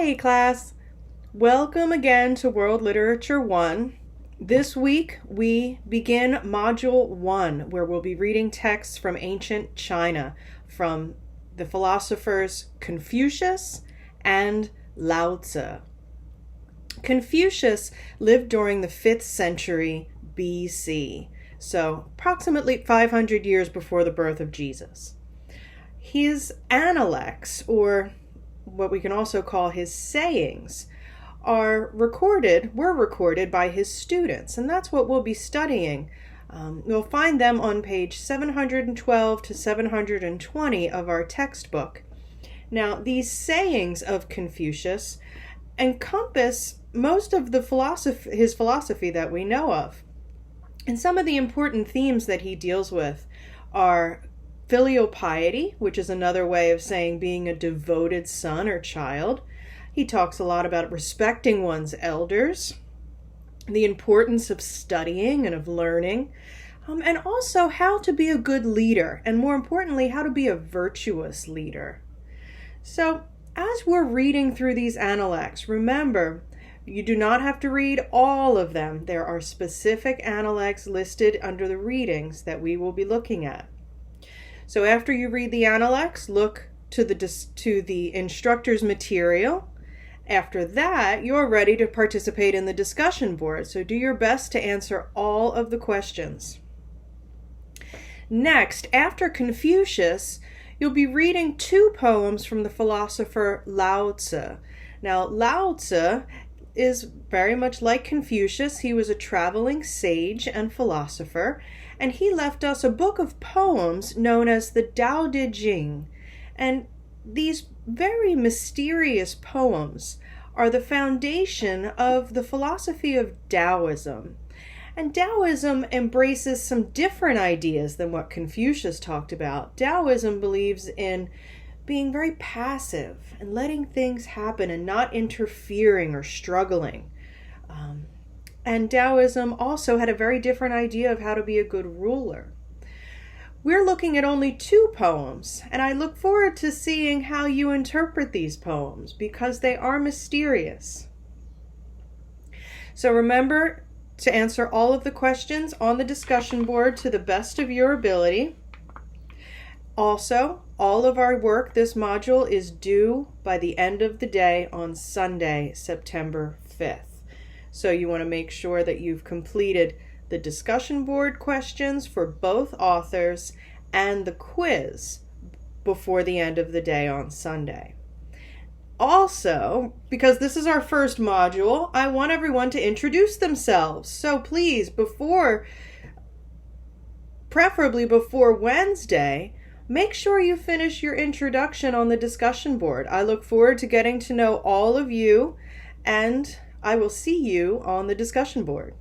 Hi, class. Welcome again to World Literature 1. This week we begin Module 1, where we'll be reading texts from ancient China from the philosophers Confucius and Lao Tzu. Confucius lived during the 5th century BC, so approximately 500 years before the birth of Jesus. His Analects, or what we can also call his sayings, were recorded by his students, and that's what we'll be studying. You'll find them on page 712 to 720 of our textbook. Now, these sayings of Confucius encompass most of his philosophy that we know of. And some of the important themes that he deals with are filial piety, which is another way of saying being a devoted son or child. He talks a lot about respecting one's elders, the importance of studying and of learning, and also how to be a good leader, and more importantly, how to be a virtuous leader. So, as we're reading through these Analects, remember, you do not have to read all of them. There are specific Analects listed under the readings that we will be looking at. So after you read the Analects, look to the instructor's material. After that, you're ready to participate in the discussion board. So do your best to answer all of the questions. Next, after Confucius, you'll be reading 2 poems from the philosopher Lao Tzu. Now, Lao Tzu is very much like Confucius. He was a traveling sage and philosopher, and he left us a book of poems known as the Tao Te Ching. And these very mysterious poems are the foundation of the philosophy of Taoism. And Taoism embraces some different ideas than what Confucius talked about. Taoism believes in being very passive and letting things happen and not interfering or struggling. And Taoism also had a very different idea of how to be a good ruler. We're looking at only 2 poems, and I look forward to seeing how you interpret these poems because they are mysterious. So remember to answer all of the questions on the discussion board to the best of your ability. Also, all of our work this module is due by the end of the day on Sunday, September 5th. So you want to make sure that you've completed the discussion board questions for both authors and the quiz before the end of the day on Sunday. Also, because this is our first module, I want everyone to introduce themselves. So please, preferably before Wednesday, make sure you finish your introduction on the discussion board. I look forward to getting to know all of you, and I will see you on the discussion board.